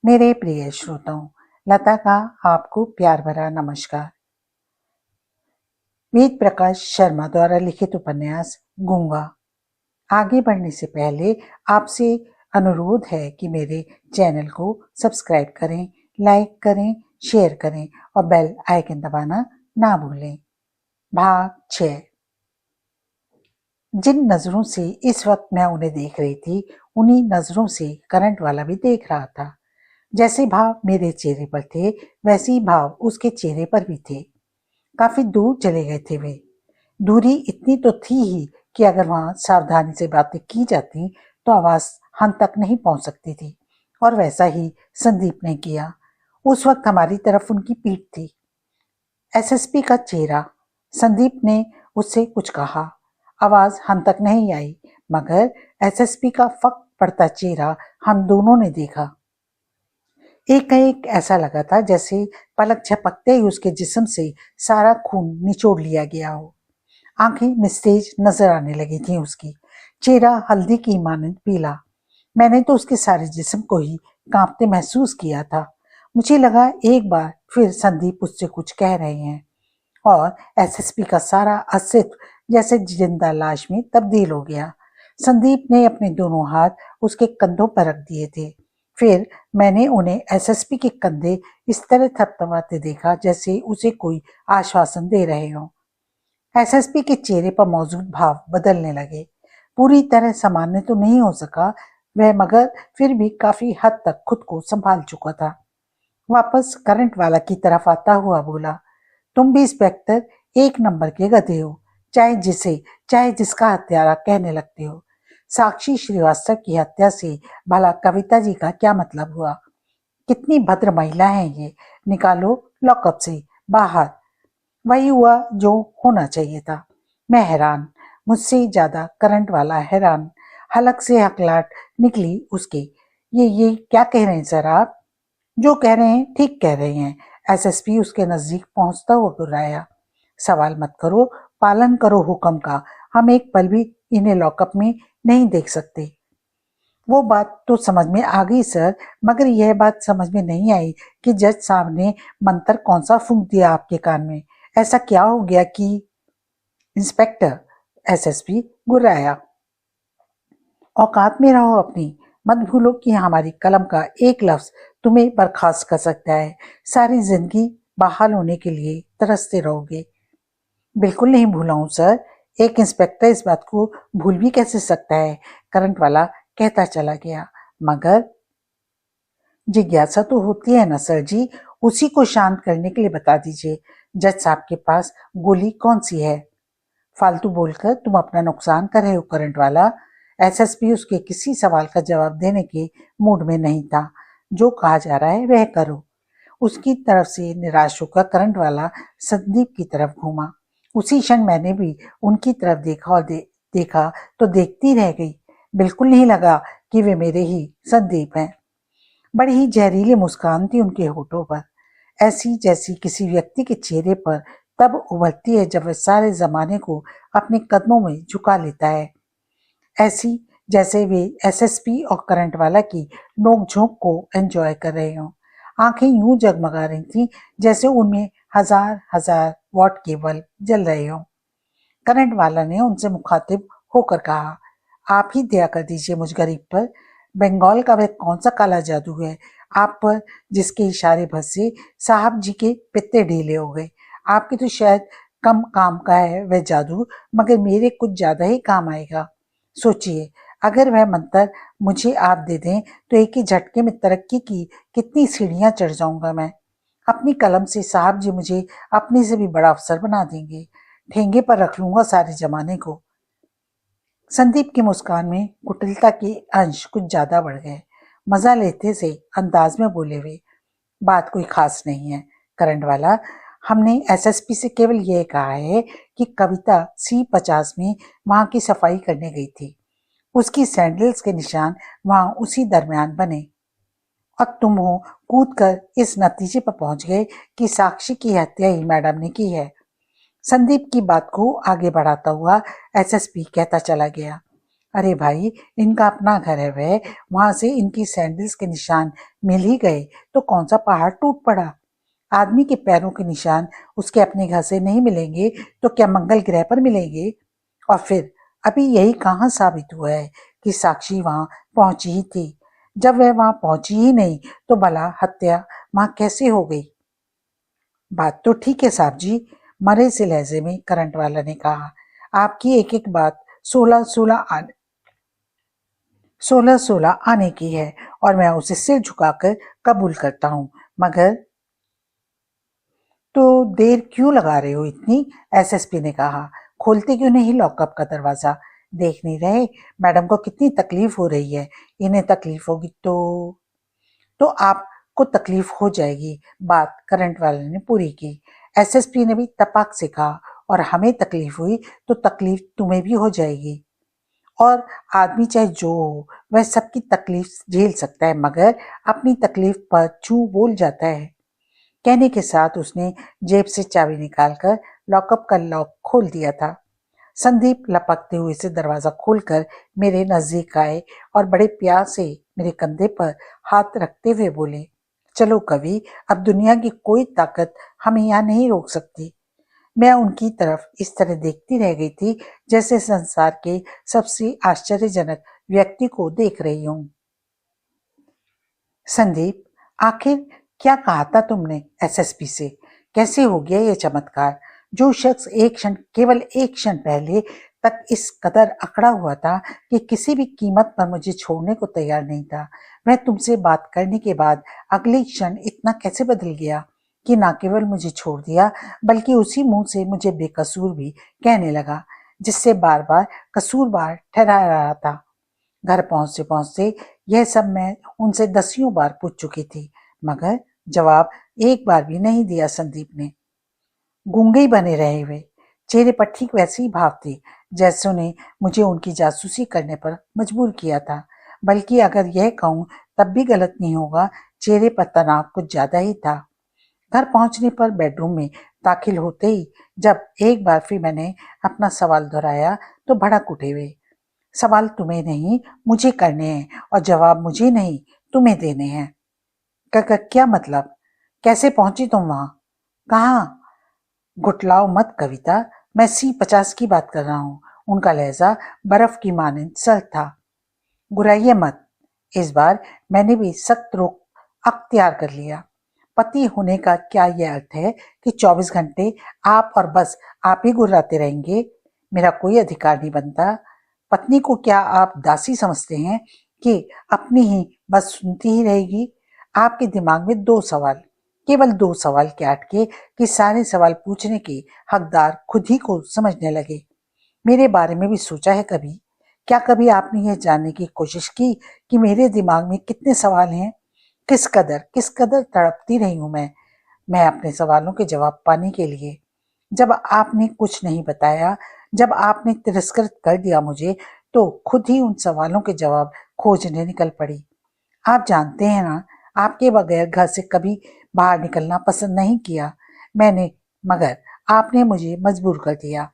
मेरे प्रिय श्रोताओं, लता का आपको प्यार भरा नमस्कार। वेद प्रकाश शर्मा द्वारा लिखित उपन्यास गूंगा। आगे बढ़ने से पहले आपसे अनुरोध है कि मेरे चैनल को सब्सक्राइब करें, लाइक करें, शेयर करें और बेल आइकन दबाना ना भूलें। भाग 6। जिन नजरों से इस वक्त मैं उन्हें देख रही थी, उन्हीं नजरों से करंट वाला भी देख रहा था। जैसे भाव मेरे चेहरे पर थे, वैसे ही भाव उसके चेहरे पर भी थे। काफी दूर चले गए थे वे। दूरी इतनी तो थी ही कि अगर वहां सावधानी से बातें की जाती तो आवाज हम तक नहीं पहुंच सकती थी, और वैसा ही संदीप ने किया। उस वक्त हमारी तरफ उनकी पीठ थी। एसएसपी का चेहरा। संदीप ने उससे कुछ कहा। आवाज हम तक नहीं आई, मगर एसएसपी का फक पड़ता चेहरा हम दोनों ने देखा। एक ऐसा लगा था जैसे पलक झपकते ही उसके जिस्म से सारा खून निचोड़ लिया गया हो। आंखें निस्तेज नजर आने लगी थी उसकी, चेहरा हल्दी की मानंद पीला। मैंने तो उसके सारे जिस्म को ही कांपते महसूस किया था। मुझे लगा एक बार फिर संदीप उससे कुछ कह रहे हैं, और एसएसपी का सारा अस्तित्व जैसे जिंदा लाश में तब्दील हो गया। संदीप ने अपने दोनों हाथ उसके कंधों पर रख दिए थे। फिर मैंने उन्हें एसएसपी के कंधे इस तरह थपथपाते देखा जैसे उसे कोई आश्वासन दे रहे हों। एसएसपी के चेहरे पर मौजूद भाव बदलने लगे। पूरी तरह सामान्य तो नहीं हो सका वह, मगर फिर भी काफी हद तक खुद को संभाल चुका था। वापस करंट वाला की तरफ आता हुआ बोला, तुम भी इंस्पेक्टर एक नंबर के गधे हो, चाहे जिसका हत्यारा कहने लगते हो। साक्षी श्रीवास्तव की हत्या से भला कविता जी का क्या मतलब हुआ? कितनी भद्र महिला है ये, निकालो लॉकअप से बाहर। वही हुआ जो होना चाहिए था। मैं हैरान, मुझसे ज्यादा करंट वाला हैरान। हलक से हकलाट निकली उसके। ये क्या कह रहे हैं सर आप? जो कह रहे हैं ठीक कह रहे हैं। एसएसपी उसके नजदीक पहुंचता हुआ गुर्राया। सवाल मत करो, पालन करो हुक्म का। हम एक पल भी इन्हें लॉकअप में नहीं देख सकते। वो बात तो समझ में आ गई सर, मगर यह बात समझ में नहीं आई कि जज साहब ने मंत्र कौन सा फूंक दिया आपके कान में। ऐसा क्या हो गया कि? इंस्पेक्टर, एसएसपी गुर्राया, औकात में रहो अपनी। मत भूलो कि हमारी कलम का एक लफ्ज तुम्हें बर्खास्त कर सकता है। सारी जिंदगी बहाल होने के लिए तरसते रहोगे। बिल्कुल नहीं भूला हूं सर। एक इंस्पेक्टर इस बात को भूल भी कैसे सकता है? करंट वाला कहता चला गया। मगर जिज्ञासा तो होती है ना सर जी, उसी को शांत करने के लिए बता दीजिए, जज साहब के पास गोली कौन सी है? फालतू बोलकर तुम अपना नुकसान कर रहे हो करंट वाला। एसएसपी उसके किसी सवाल का जवाब देने के मूड में नहीं था। जो कहा जा रहा है वह करो। उसकी तरफ से निराश होकर करंट वाला संदीप की तरफ घूमा। उसी क्षण मैंने भी उनकी तरफ देखा और देखा तो देखती रह गई। बिल्कुल नहीं लगा कि वे मेरे ही संदीप हैं। बड़ी ही जहरीली मुस्कान थी उनके होठों पर, ऐसी जैसी किसी व्यक्ति के चेहरे पर तब उभरती है जब वह सारे जमाने को अपने कदमों में झुका लेता है। ऐसी जैसे वे एसएसपी और करंट वाला की नोक-झोंक को एंजॉय कर रहे हों। आंखें यूं जगमगा रही थीं जैसे उनमें हजार हजार वॉट के बल्ब जल रहे हों। करंट वाला ने उनसे मुखातिब होकर कहा, आप ही दया कर दीजिए मुझ गरीब पर। बंगाल का वह कौन सा काला जादू है आप पर, जिसके इशारे भर से साहब जी के पित्ते ढीले हो गए? आपके तो शायद कम काम का है वह जादू, मगर मेरे कुछ ज्यादा ही काम आएगा। सोचिए, अगर वह मंत्र मुझे आप दे दें तो एक ही झटके में तरक्की की कितनी सीढ़ियां चढ़ जाऊंगा मैं। अपनी कलम से साहब जी मुझे अपने से भी बड़ा अफसर बना देंगे। ठेंगे पर रख लूंगा सारे जमाने को। संदीप की मुस्कान में कुटिलता के अंश कुछ ज्यादा बढ़ गए। मजा लेते से अंदाज में बोले वे, बात कोई खास नहीं है करंट वाला। हमने एसएसपी से केवल यह कहा है कि कविता C50 में वहां की सफाई करने गई थी। उसकी सैंडल्स के निशान वहां उसी दरमियान बने, और तुम हो कूद कर इस नतीजे पर पहुंच गए कि साक्षी की हत्या ही मैडम ने की है। संदीप की बात को आगे बढ़ाता हुआ एसएसपी कहता चला गया, अरे भाई, इनका अपना घर है वह, वहां से इनकी सैंडल्स के निशान मिल ही गए तो कौन सा पहाड़ टूट पड़ा। आदमी के पैरों के निशान उसके अपने घर से नहीं मिलेंगे तो क्या मंगल ग्रह पर मिलेंगे। और फिर अभी यही कहाँ साबित हुआ है कि साक्षी वहां पहुंची ही थी। जब वह वहां पहुंची ही नहीं तो भला हत्या वहां कैसे हो गई। बात तो ठीक है साहब जी, मरे से लहजे में करंट वाला ने कहा। आपकी एक एक बात 16-16 आने की है और मैं उसे सिर झुकाकर कबूल करता हूँ, मगर तो देर क्यों लगा रहे हो इतनी। एसएसपी ने कहा। खोलते क्यों नहीं लॉकअप का दरवाजा। देख नहीं रहे मैडम को कितनी तकलीफ हो रही है। इन्हें तकलीफ होगी तो आपको तकलीफ हो जाएगी। बात करंट वाले ने पूरी की। एसएसपी ने भी तपाक से कहा, और हमें तकलीफ हुई तो तकलीफ तुम्हें भी हो जाएगी। और आदमी चाहे जो हो वह सबकी तकलीफ झेल सकता है, मगर अपनी तकलीफ पर छू बोल जाता है। कहने के साथ उसने जेब से चाबी निकालकर लॉकअप का लॉक खोल दिया था। संदीप लपकते हुए से दरवाजा खोलकर मेरे नजदीक आए और बड़े प्यार से मेरे कंधे पर हाथ रखते हुए बोले, चलो कवि, अब दुनिया की कोई ताकत हमें यहाँ नहीं रोक सकती। मैं उनकी तरफ इस तरह देखती रह गई थी जैसे संसार के सबसे आश्चर्यजनक व्यक्ति को देख रही हूं। संदीप, आखिर क्या कहा था तुमने एसएसपी से। कैसे हो गया ये चमत्कार। जो शख्स केवल एक क्षण पहले तक इस कदर अकड़ा हुआ था कि किसी भी कीमत पर मुझे छोड़ने को तैयार नहीं था, वह तुमसे बात करने के बाद अगले क्षण इतना कैसे बदल गया कि न केवल मुझे छोड़ दिया बल्कि उसी मुंह से मुझे बेकसूर भी कहने लगा, जिससे बार बार कसूरवार ठहरा रहा था। घर पहुंचते पहुंचते यह सब मैं उनसे दसियों बार पूछ चुकी थी, मगर जवाब एक बार भी नहीं दिया संदीप ने। गूंगे ही बने रहे वे। चेहरे पर ठीक वैसे ही भाव थे जैसे उन्हें मुझे उनकी जासूसी करने पर मजबूर किया था। बल्कि अगर यह कहूं तब भी गलत नहीं होगा, चेहरे पर तनाव कुछ ज्यादा ही था। घर पहुंचने पर बेडरूम में दाखिल होते ही जब एक बार फिर मैंने अपना सवाल दोहराया तो भड़क उठे वे। सवाल तुम्हें नहीं मुझे करने हैं और जवाब मुझे नहीं तुम्हें देने हैं। क्या मतलब। कैसे पहुंची तुम वहां। कहाँ। गुटलाओ मत कविता, मैं C50 की बात कर रहा हूँ। उनका लहजा बर्फ की मानिंद सर्द था। गुराइये मत। इस बार मैंने भी सख्त रुख अख्तियार कर लिया। पति होने का क्या यह अर्थ है कि 24 घंटे आप और बस आप ही गुर्राते रहेंगे। मेरा कोई अधिकार नहीं बनता। पत्नी को क्या आप दासी समझते हैं कि अपनी ही बस सुनती ही रहेगी। आपके दिमाग में दो सवाल, केवल दो सवाल क्या अटके कि सारे सवाल पूछने के हकदार खुद ही को समझने लगे। मेरे बारे में भी सोचा है कभी। क्या कभी आपने यह जानने की कोशिश की कि मेरे दिमाग में कितने सवाल हैं। किस कदर तड़पती रही हूं मैं अपने सवालों के जवाब पाने के लिए। जब आपने कुछ नहीं बताया, जब आपने तिरस्कृत कर दिया मुझे, तो खुद ही उन सवालों के जवाब खोजने निकल पड़ी। आप जानते हैं ना, आपके बगैर घर से कभी बाहर निकलना पसंद नहीं किया मैंने, मगर आपने मुझे मजबूर कर दिया।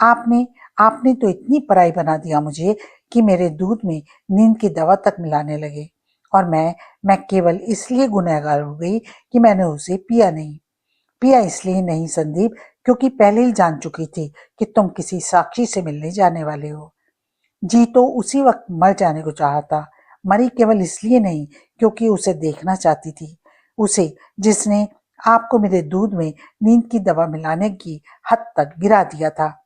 आपने तो इतनी पराई बना दिया मुझे कि मेरे दूध में नींद की दवा तक मिलाने लगे। और मैं केवल इसलिए गुनहगार हो गई कि मैंने उसे पिया नहीं। पिया इसलिए नहीं संदीप, क्योंकि पहले ही जान चुकी थी कि तुम किसी साक्षी से मिलने जाने वाले हो। जी तो उसी वक्त मर जाने को चाहा था। मरी केवल इसलिए नहीं क्योंकि उसे देखना चाहती थी, उसे जिसने आपको मेरे दूध में नींद की दवा मिलाने की हद तक गिरा दिया था।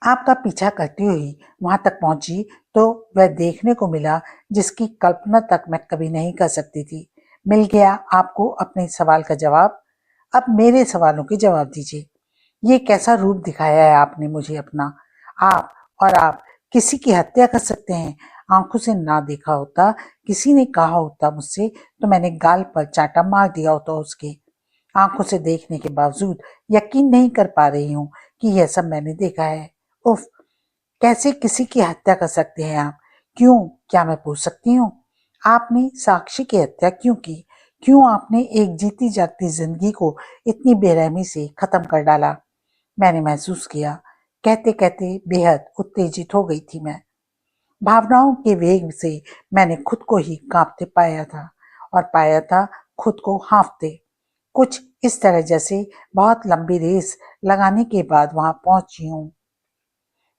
आपका पीछा करती हुई वहां तक पहुंची तो वह देखने को मिला जिसकी कल्पना तक मैं कभी नहीं कर सकती थी। मिल गया आपको अपने सवाल का जवाब। अब मेरे सवालों के जवाब दीजिए। ये कैसा रूप दिखाया है आपने मुझे अपना। आप किसी की हत्या कर सकते हैं। आंखों से ना देखा होता, किसी ने कहा होता मुझसे तो मैंने गाल पर चांटा मार दिया होता उसके। आंखों से देखने के बावजूद यकीन नहीं कर पा रही हूँ कि यह सब मैंने देखा है। उफ, कैसे किसी की हत्या कर सकते हैं आप। क्यों, क्या मैं पूछ सकती हूँ। आपने साक्षी की हत्या क्यों की। क्यों आपने एक जीती जागती जिंदगी को इतनी बेरहमी से खत्म कर डाला। मैंने महसूस किया कहते कहते बेहद उत्तेजित हो गई थी मैं। भावनाओं के वेग से मैंने खुद को ही कांपते पाया था और पाया था खुद को हाँफते, कुछ इस तरह जैसे बहुत लंबी रेस लगाने के बाद वहां पहुंची हूं।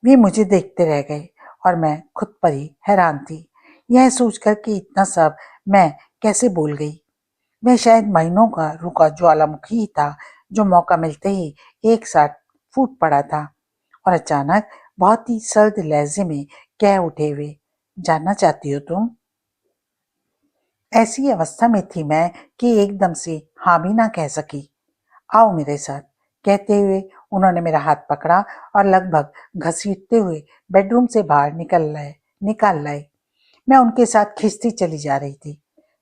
वे मुझे देखते रह गए और मैं खुद पर ही हैरान थी, यह सोचकर कि इतना सब मैं कैसे बोल गई। वह शायद महीनों का रुका ज्वालामुखी ही था जो मौका मिलते ही एक साथ फूट पड़ा था और अचानक बहुत ही सर्द लहजे में कह उठे वे, जानना चाहती हो तुम? ऐसी अवस्था में थी मैं कि एकदम से हाँ भी ना कह सकी। आओ मेरे साथ, कहते हुए उन्होंने मेरा हाथ पकड़ा और लगभग घसीटते हुए बेडरूम से बाहर निकाल लाए। मैं उनके साथ खिंचती चली जा रही थी।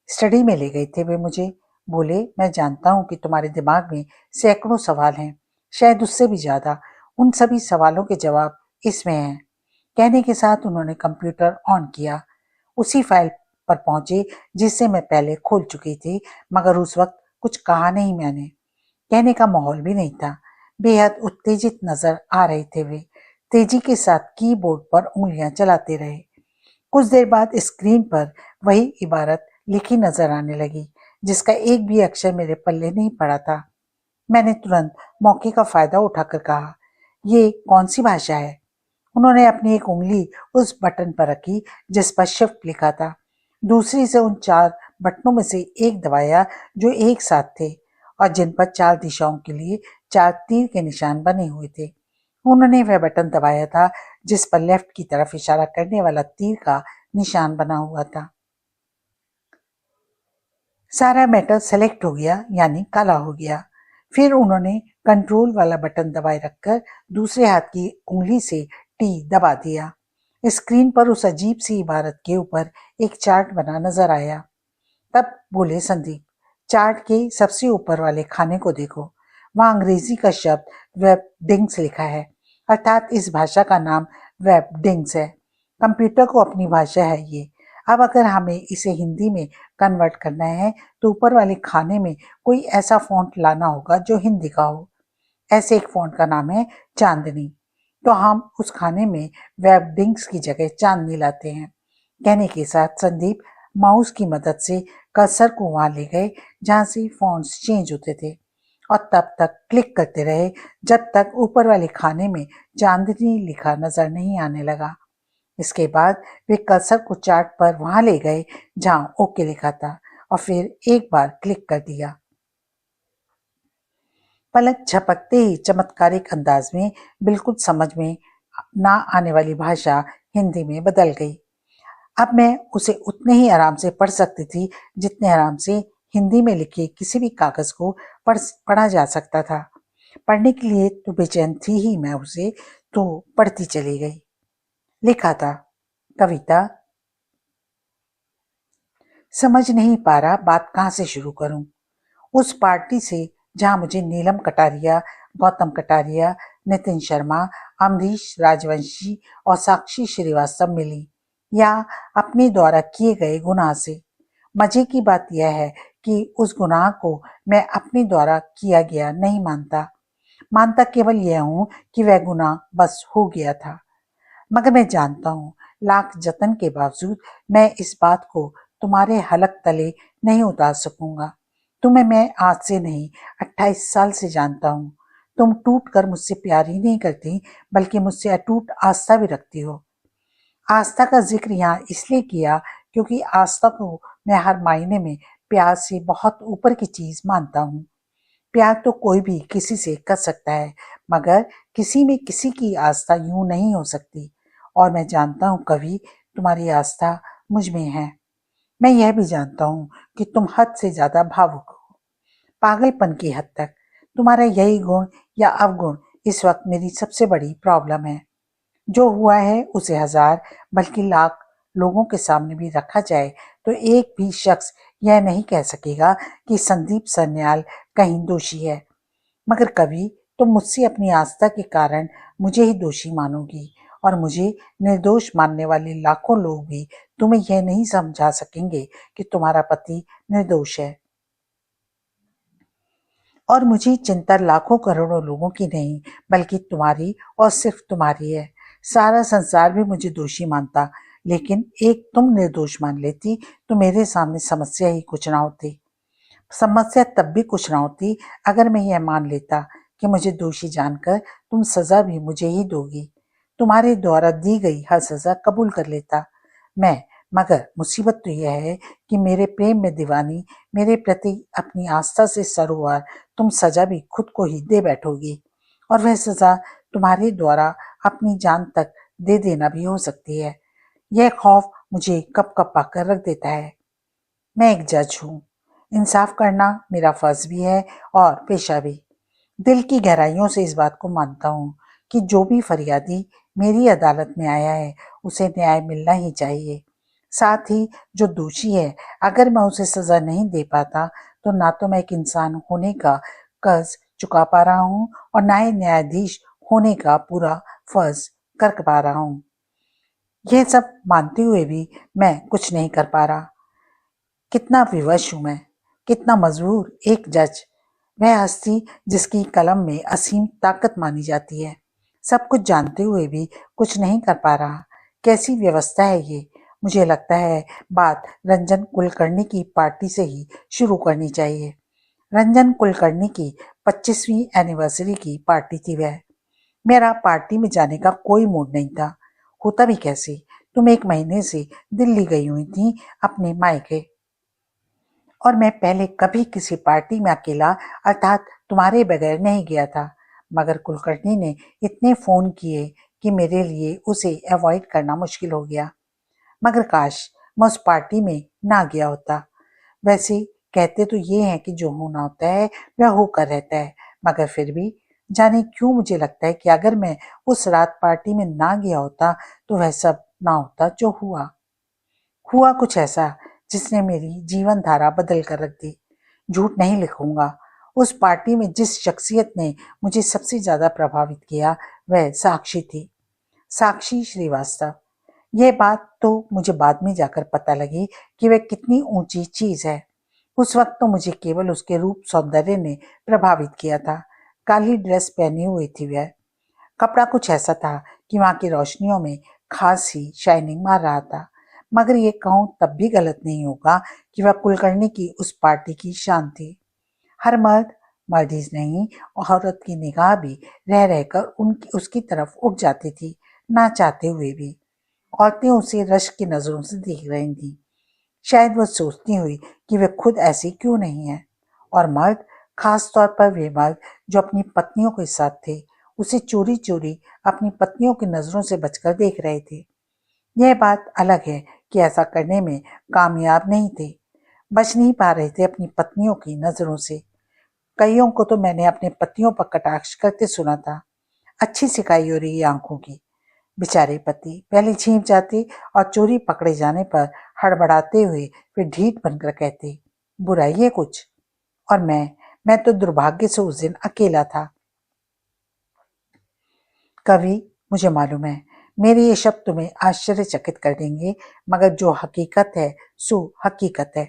स्टडी में ले गए थे वे मुझे। बोले, मैं जानता हूँ कि तुम्हारे दिमाग में सैकड़ों सवाल हैं, शायद उससे भी ज्यादा। उन सभी सवालों के जवाब इसमें हैं। कहने के साथ उन्होंने कंप्यूटर ऑन किया। उसी फाइल पर पहुंचे जिसे मैं पहले खोल चुकी थी, मगर उस वक्त कुछ कहा नहीं मैंने। कहने का माहौल भी नहीं था। बेहद उत्तेजित नजर आ रहे थे वे। तेजी के साथ कीबोर्ड पर उंगलियां चलाते रहे। कुछ देर बाद स्क्रीन पर वही इबारत लिखी नजर आने लगी जिसका एक भी अक्षर मेरे पल्ले नहीं पड़ा था। मैंने तुरंत मौके का फायदा उठाकर कहा, ये कौन सी भाषा है? उन्होंने अपनी एक उंगली उस बटन पर रखी जिस पर शिफ्ट लिखा था, दूसरी से उन 4 बटनों में से एक दबाया जो एक साथ थे और जिन पर 4 दिशाओं के लिए 4 तीर के निशान बने हुए थे। उन्होंने वह बटन दबाया था जिस पर लेफ्ट की तरफ इशारा करने वाला तीर का निशान बना हुआ था। सारा मैटर सेलेक्ट हो गया, यानी काला हो गया। फिर उन्होंने कंट्रोल वाला बटन दबाए रखकर दूसरे हाथ की उंगली से टी दबा दिया। स्क्रीन पर उस अजीब सी इबारत के ऊपर एक चार्ट बना नजर आया। तब बोले संदीप, चार्ट के सबसे ऊपर वाले खाने को देखो, वहां अंग्रेजी का शब्द वेबडिंग्स लिखा है, अर्थात इस भाषा का नाम वेबडिंग्स है। कंप्यूटर को अपनी भाषा है ये। अब अगर हमें इसे हिंदी में कन्वर्ट करना है तो ऊपर वाले खाने में कोई ऐसा फॉन्ट लाना होगा जो हिंदी का हो। ऐसे एक फॉन्ट का नाम है चांदनी, तो हम उस खाने में वेबडिंग्स की जगह चांदनी लाते हैं। कहने के साथ संदीप माउस की मदद से कर्सर को वहां ले गए जहां से फॉन्ट्स चेंज होते थे और तब तक क्लिक करते रहे जब तक ऊपर वाले खाने में चांदनी लिखा नजर नहीं आने लगा। इसके बाद वे कर्सर को चार्ट पर वहां ले गए जहां ओके लिखा था और फिर एक बार क्लिक कर दिया। पलक झपकते ही चमत्कारिक अंदाज में बिल्कुल समझ में ना आने वाली भाषा हिंदी में बदल गई। अब मैं उसे उतने ही आराम से पढ़ सकती थी जितने आराम से हिंदी में लिखे किसी भी कागज को पढ़ा जा सकता था। पढ़ने के लिए तो बेचैन थी ही मैं उसे, तो पढ़ती चली गई। लिखा था, कविता, समझ नहीं पा रहा बात कहाँ से शुरू करूं। उस पार्टी से जहां मुझे नीलम कटारिया, गौतम कटारिया, नितिन शर्मा, अमरीश राजवंशी और साक्षी श्रीवास्तव मिली, या अपने द्वारा किए गए गुनाह से। मजे की बात यह है कि उस गुनाह को मैं अपने द्वारा किया गया नहीं मानता। मानता केवल यह हूं कि वह गुनाह बस हो गया था। मगर मैं जानता हूं, लाख जतन के बावजूद मैं इस बात को तुम्हारे हलक तले नहीं उतार सकूंगा। तुम्हें मैं आज से नहीं 28 साल से जानता हूँ। तुम टूट कर मुझसे प्यार ही नहीं करती बल्कि मुझसे अटूट आस्था भी रखती हो। आस्था का जिक्र यहाँ इसलिए किया क्योंकि आस्था को मैं हर मायने में प्यार से बहुत ऊपर की चीज मानता हूँ। प्यार तो कोई भी किसी से कर सकता है, मगर किसी में किसी की आस्था यूं नहीं हो सकती। और मैं जानता हूँ कवि, तुम्हारी आस्था मुझ में है। मैं यह भी जानता हूँ कि तुम हद से ज्यादा भावुक हो, पागलपन की हद तक। तुम्हारा यही गुण या अवगुण इस वक्त मेरी सबसे बड़ी प्रॉब्लम है। जो हुआ है उसे 1000 बल्कि लाख लोगों के सामने भी रखा जाए तो एक भी शख्स यह नहीं कह सकेगा कि संदीप सन्याल कहीं दोषी है। मगर कभी तुम मुझसे अपनी आस्था के कारण मुझे ही दोषी मानोगी और मुझे निर्दोष मानने वाले लाखों लोग भी तुम्हें यह नहीं समझा सकेंगे कि तुम्हारा पति निर्दोष है। और मुझे चिंता लाखों करोड़ों लोगों की नहीं, बल्कि तुम्हारी और सिर्फ तुम्हारी है। सारा संसार भी मुझे दोषी मानता, लेकिन एक तुम निर्दोष मान लेती तो मेरे सामने समस्या ही कुछ ना होती। समस्या तब भी कुछ ना होती अगर मैं यह मान लेता कि मुझे दोषी जानकर तुम सजा भी मुझे ही दोगी। तुम्हारे द्वारा दी गई हर सजा कबूल कर लेता मैं, मगर मुसीबत तो यह है कि मेरे प्रेम में दीवानी, मेरे प्रति अपनी आस्था से सरोवर तुम सजा भी खुद को ही दे बैठोगी, और वह सजा तुम्हारे द्वारा अपनी जान तक दे देना भी हो सकती है। यह खौफ मुझे कप कपा कर रख देता है। मैं एक जज हूँ, इंसाफ करना मेरा फर्ज भी है और पेशा भी। दिल की गहराइयों से इस बात को मानता हूँ कि जो भी फरियादी मेरी अदालत में आया है उसे न्याय मिलना ही चाहिए। साथ ही जो दोषी है, अगर मैं उसे सजा नहीं दे पाता तो ना तो मैं एक इंसान होने का कर्ज चुका पा रहा हूँ और ना ही न्यायाधीश होने का पूरा फर्ज कर पा रहा हूँ। यह सब मानते हुए भी मैं कुछ नहीं कर पा रहा। कितना विवश हूं मैं, कितना मजबूर एक जज, वह हस्ती जिसकी कलम में असीम ताकत मानी जाती है, सब कुछ जानते हुए भी कुछ नहीं कर पा रहा। कैसी व्यवस्था है ये। मुझे लगता है बात रंजन कुलकर्णी की पार्टी से ही शुरू करनी चाहिए। रंजन कुलकर्णी की 25वीं एनिवर्सरी की पार्टी थी वह। मेरा पार्टी में जाने का कोई मूड नहीं था। होता भी कैसे, तुम 1 महीने से दिल्ली गई हुई थी अपने मायके, और मैं पहले कभी किसी पार्टी में अकेला अर्थात तुम्हारे बगैर नहीं गया था। मगर कुलकर्णी ने इतने फोन किए कि मेरे लिए उसे अवॉइड करना मुश्किल हो गया। मगर काश मैं उस पार्टी में ना गया होता। वैसे कहते तो ये हैं कि जो होना होता है वह होकर रहता है, मगर फिर भी जाने क्यों मुझे लगता है कि अगर मैं उस रात पार्टी में ना गया होता तो वह सब ना होता जो हुआ। हुआ कुछ ऐसा जिसने मेरी जीवन धारा बदल कर रख दी। झूठ नहीं लिखूंगा, उस पार्टी में जिस शख्सियत ने मुझे सबसे ज्यादा प्रभावित किया वह साक्षी थी, साक्षी श्रीवास्तव। यह बात तो मुझे बाद में जाकर पता लगी कि वह कितनी ऊंची चीज है। उस वक्त तो मुझे केवल उसके रूप सौंदर्य ने प्रभावित किया था। काली ड्रेस पहनी हुई थी वह। कपड़ा कुछ ऐसा था कि वहां की रोशनियों में खास ही शाइनिंग मार रहा था। मगर ये कहूं तब भी गलत नहीं होगा कि वह कुलकर्णी की उस पार्टी की शान थी। हर मर्द, मर्द ही नहीं, औरत की निगाह भी रह रहकर उनकी उसकी तरफ उठ जाती थी, ना चाहते हुए भी। औरतें उसे रश्क की नजरों से देख रही थी। शायद वह सोचती हुई कि वे खुद ऐसी क्यों नहीं है। और मर्द, खास तौर पर वे मर्द जो अपनी पत्नियों के साथ थे, उसे चोरी चोरी अपनी पत्नियों की नजरों से बचकर देख रहे थे। यह बात अलग है कि ऐसा करने में कामयाब नहीं थे, बच नहीं पा रहे थे अपनी पत्नियों की नजरों से। कईयों को तो मैंने अपने पतियों पर कटाक्ष करते सुना था। अच्छी सिकाई हो रही आंखों की। बेचारे पति पहले छिप जाते और चोरी पकड़े जाने पर हड़बड़ाते हुए फिर ढीठ बनकर कहते, बुराई है कुछ। और मैं तो दुर्भाग्य से उस दिन अकेला था। कवि, मुझे मालूम है मेरे ये शब्द तुम्हें आश्चर्यचकित कर देंगे, मगर जो हकीकत है सो हकीकत है।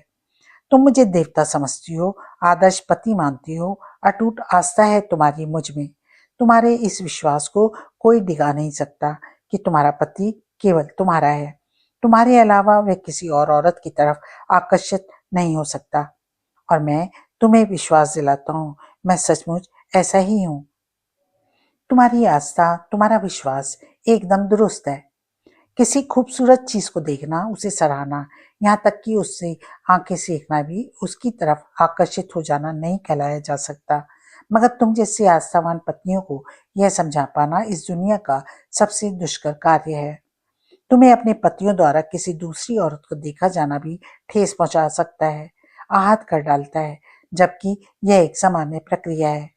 तुम मुझे देवता समझती हो, आदर्श पति मानती हो, अटूट आस्था है तुम्हारी मुझ में। तुम्हारे इस विश्वास को कोई डिगा नहीं सकता कि तुम्हारा पति केवल तुम्हारा है। तुम्हारे अलावा वह किसी और औरत की तरफ आकर्षित नहीं हो सकता। और मैं तुम्हें विश्वास दिलाता हूँ, मैं सचमुच ऐसा ही हूँ। तुम्हारी आस्था, तुम्हारा विश्वास एकदम दुरुस्त है। किसी खूबसूरत चीज को देखना, उसे सराहना, यहाँ तक कि उससे आंखें सेकना भी उसकी तरफ आकर्षित हो जाना नहीं कहलाया जा सकता। मगर तुम जैसी आस्थावान पत्नियों को यह समझा पाना इस दुनिया का सबसे दुष्कर कार्य है। तुम्हें अपने पतियों द्वारा किसी दूसरी औरत को देखा जाना भी ठेस पहुंचा सकता है, आहत कर डालता है, जबकि यह एक सामान्य प्रक्रिया है।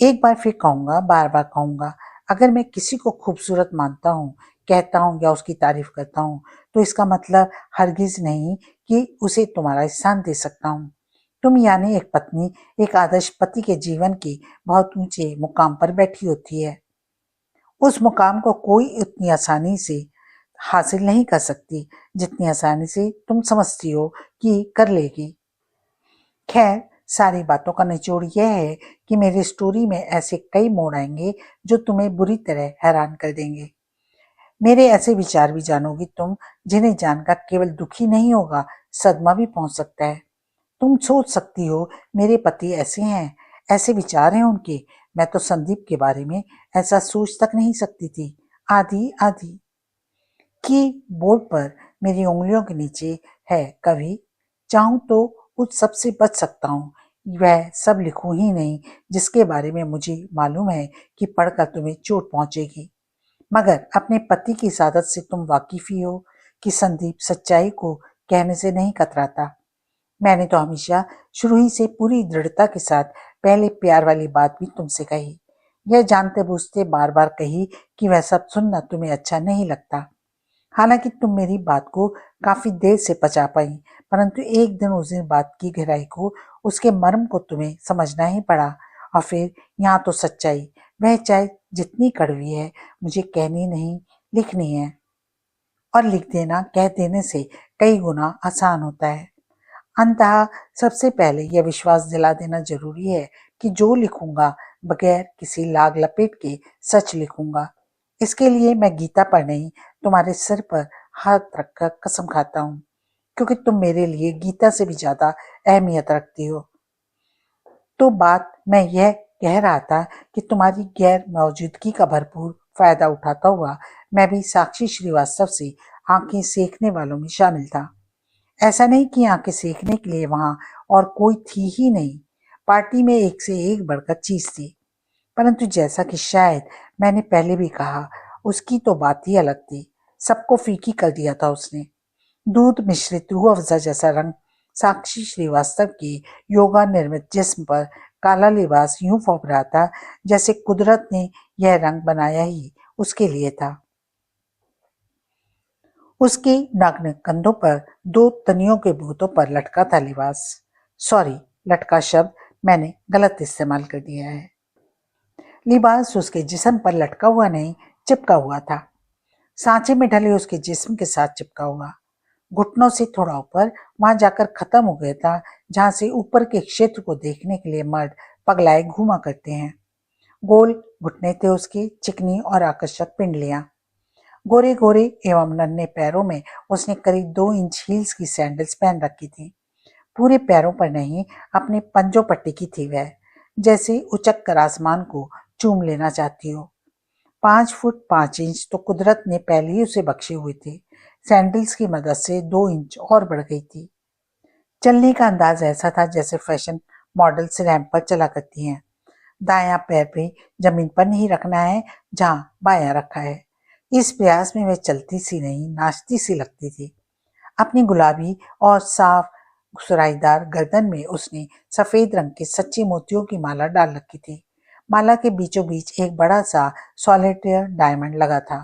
एक बार फिर कहूंगा, बार बार कहूंगा, अगर मैं किसी को खूबसूरत मानता हूँ, कहता हूँ या उसकी तारीफ करता हूँ, तो इसका मतलब हरगिज नहीं कि उसे तुम्हारा स्थान दे सकता हूँ। तुम यानी एक पत्नी एक आदर्श पति के जीवन के बहुत ऊंचे मुकाम पर बैठी होती है। उस मुकाम को कोई उतनी आसानी से हासिल नहीं कर सकती जितनी आसानी से तुम समझती हो कि कर लेगी। खैर, सारी बातों का निचोड़ यह है कि मेरी स्टोरी में ऐसे कई मोड़ आएंगे जो तुम्हें बुरी तरह हैरान कर देंगे। मेरे ऐसे विचार भी जानोगी तुम, जिन्हें जानकर केवल दुखी नहीं होगा, सदमा भी पहुंच सकता है। तुम सोच सकती हो मेरे पति ऐसे हैं, ऐसे विचार हैं उनके। मैं तो संदीप के बारे में ऐसा सोच तक नहीं सकती थी। आदि आदि की बोर्ड पर मेरी उंगलियों के नीचे है कवि। चाहूं तो उस सब से बच सकता हूँ। वह सब लिखूं ही नहीं जिसके बारे में मुझे मालूम है कि पढ़कर तुम्हें चोट पहुंचेगी। मगर अपने पति की इस आदत से तुम वाकिफ ही हो कि संदीप सच्चाई को कहने से नहीं कतराता। मैंने तो हमेशा शुरू ही से पूरी दृढ़ता के साथ पहले प्यार वाली बात भी तुमसे कही, यह जानते बूझते बार बार कही कि वह सब सुनना तुम्हें अच्छा नहीं लगता। हालांकि तुम मेरी बात को काफी देर से पचा पाई, परंतु एक दिन उस दिन बात की गहराई को, उसके मर्म को तुम्हें समझना ही पड़ा। और फिर यहाँ तो सच्चाई, वह चाहे जितनी कड़वी है, मुझे कहनी नहीं, लिखनी है। और लिख देना कह देने से कई गुना आसान होता है। अंततः सबसे पहले यह विश्वास दिला देना जरूरी है कि जो लिखूंगा बगैर किसी लाग लपेट के सच लिखूंगा। इसके लिए मैं गीता पर नहीं, तुम्हारे सिर पर हाथ रखकर कसम खाता हूँ, क्योंकि तुम मेरे लिए गीता से भी ज्यादा अहमियत रखती हो। तो बात मैं यह कह रहा था कि तुम्हारी गैर मौजूदगी का भरपूर फायदा उठाता हुआ मैं भी साक्षी श्रीवास्तव से आंखें सेकने वालों में शामिल था। ऐसा नहीं कि आंखें सेकने के लिए वहां और कोई थी ही नहीं। पार्टी में एक से एक बढ़कर चीज थी, परंतु जैसा कि शायद मैंने पहले भी कहा, उसकी तो बात ही अलग थी। सबको फीकी कर दिया था उसने। दूध मिश्रित रूह अफ़ज़ा जैसा रंग साक्षी श्रीवास्तव के योगा निर्मित जिस्म पर काला लिबास यूं फौंक रहा था जैसे कुदरत ने यह रंग बनाया ही उसके लिए था। उसके नग्न कंधों पर दो तनियों के बूतों पर लटका था लिबास। सॉरी, लटका शब्द मैंने गलत इस्तेमाल कर दिया है। लिबास उसके जिस्म पर लटका हुआ नहीं, चिपका हुआ था। सांचे में ढले उसके जिस्म के साथ चिपका हुआ। घुटनों से थोड़ा ऊपर वहां जाकर खत्म हो गया था, जहां से ऊपर के क्षेत्र को देखने के लिए मर्द पगलाए घूमा करते हैं। गोल घुटने थे उसकी, चिकनी और आकर्षक पिंडलियां। गोरे गोरे एवं नन्हे पैरों में उसने करीब 2 इंच हील्स की सैंडल्स पहन रखी थी। पूरे पैरों पर नहीं, अपने पंजों पर टिकी थी वह, जैसे उचक कर आसमान को चूम लेना चाहती हो। 5 फुट 5 इंच तो कुदरत ने पहले ही उसे बख्शे हुए थे। सैंडल्स की मदद से 2 इंच और बढ़ गई थी। चलने का अंदाज ऐसा था जैसे फैशन मॉडल्स रैंप पर चला करती हैं। दायां पैर भी जमीन पर नहीं रखना है जहां बायां रखा है। इस प्रयास में वह चलती सी नहीं, नाचती सी लगती थी। अपनी गुलाबी और साफ सुराहीदार गर्दन में उसने सफेद रंग के सच्चे मोतियों की माला डाल रखी थी। माला के बीचों बीच एक बड़ा सा सॉलिटेयर डायमंड लगा था।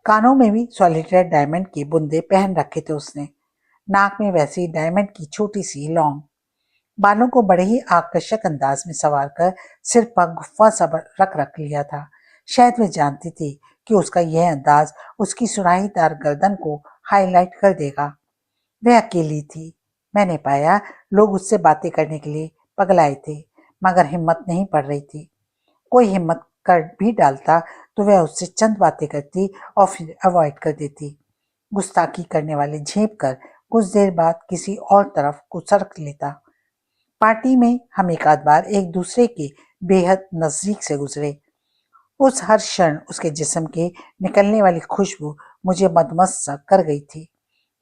कानों में भी सॉलिटेयर डायमंड के बुंदे पहन रखे थे उसने। नाक में वैसी डायमंड की छोटी सी लौंग। बालों को बड़े ही आकर्षक अंदाज में संवार कर सिर पर गुफ्फा सा रख रख लिया था। शायद वह जानती थी कि उसका यह अंदाज उसकी सुराहीदार गर्दन को हाईलाइट कर देगा। वह अकेली थी। मैंने पाया लोग उससे बातें करने के लिए पगलाए थे, मगर हिम्मत नहीं पड़ रही थी। कोई हिम्मत कर भी डालता तो वह उससे चंद बातें करती और फिर अवॉइड कर देती। गुस्ताखी करने वाले झेप कर कुछ देर बाद किसी और तरफ को सरक लेता। पार्टी में हम एक आध बार एक दूसरे के बेहद नजदीक से गुजरे। उस हर क्षण उसके जिस्म के निकलने वाली खुशबू मुझे मदमस्त सा कर गई थी।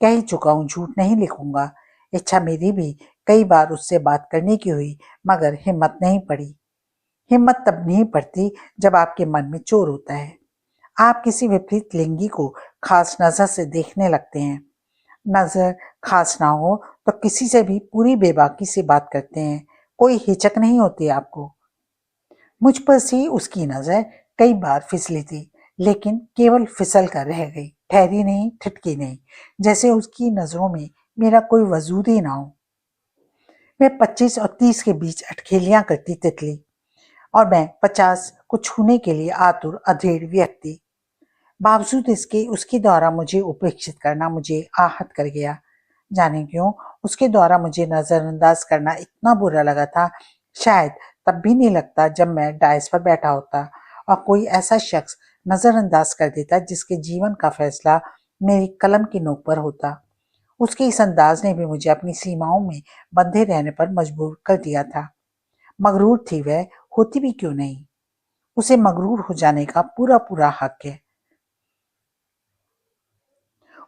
कह ही चुका हूँ, झूठ नहीं लिखूंगा। इच्छा मेरी भी कई बार उससे बात करने की हुई, मगर हिम्मत नहीं पड़ी। हिम्मत तब नहीं पड़ती जब आपके मन में चोर होता है। आप किसी विपरीत लिंगी को खास नजर से देखने लगते हैं। नजर खास ना हो तो किसी से भी पूरी बेबाकी से बात करते हैं। कोई हिचक नहीं होती आपको। मुझ पर से उसकी नजर कई बार फिसली थी, लेकिन केवल फिसल कर रह गई, ठहरी नहीं, ठिठकी नहीं, जैसे उसकी नजरों में मेरा कोई वजूद ही ना हो। मैं 25 और 30 के बीच अटखेलियां करती तितली, और मैं 50 को छूने के लिए आतुर अधेड़ व्यक्ति। बावजूद इसके उसके द्वारा मुझे उपेक्षित करना मुझे आहत कर गया। जाने क्यों उसके द्वारा मुझे नजरअंदाज करना इतना बुरा लगा था। शायद तब भी नहीं लगता जब मैं डायस पर बैठा होता और कोई ऐसा शख्स नजरअंदाज कर देता जिसके जीवन का फैसला मेरी कलम की नोक पर होता। उसके इस अंदाज ने भी मुझे अपनी सीमाओं में बंधे रहने पर मजबूर कर दिया था। मगरूर थी वह, होती भी क्यों नहीं। उसे मगरूर हो जाने का पूरा पूरा हक है।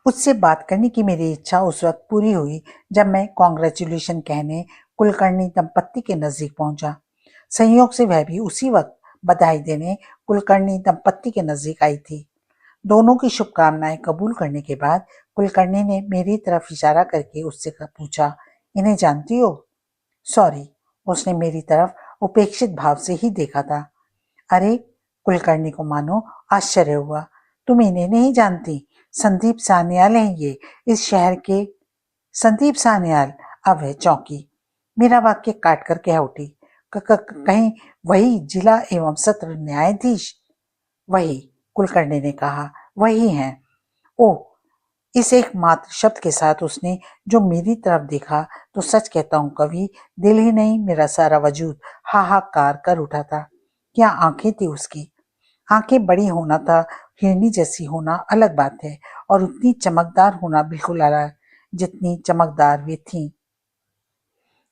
उससे बात करने की मेरी इच्छा उस वक्त पूरी हुई जब मैं कॉन्ग्रेचुलेशन कहने कुलकर्णी दंपत्ति के नजदीक पहुंचा। संयोग से वह भी उसी वक्त बधाई देने कुलकर्णी दंपत्ति के नजदीक आई थी। दोनों की शुभकामनाएं कबूल करने के बाद कुलकर्णी ने मेरी तरफ इशारा करके उससे पूछा, इन्हें जानती हो? सॉरी, उसने मेरी तरफ उपेक्षित भाव से ही देखा था। अरे, कुलकर्णी को मानो आश्चर्य हुआ। तुम इन्हें नहीं जानती? संदीप सान्याल हैं ये, इस शहर के। संदीप सान्याल? अब वह चौंकी। मेरा वाक्य काट कर कह उठी, कहीं वही जिला एवं सत्र न्यायाधीश? वही, कुलकर्णी ने कहा, वही हैं। ओह, इस एकमात्र शब्द के साथ उसने जो मेरी तरफ देखा तो सच कहता हूँ कवि, दिल ही नहीं मेरा सारा वजूद हाहाकार कर उठा था। क्या आंखें थी उसकी! आंखें बड़ी होना था, हिरनी जैसी होना अलग बात है, और उतनी चमकदार होना बिल्कुल अलग जितनी चमकदार वे थीं।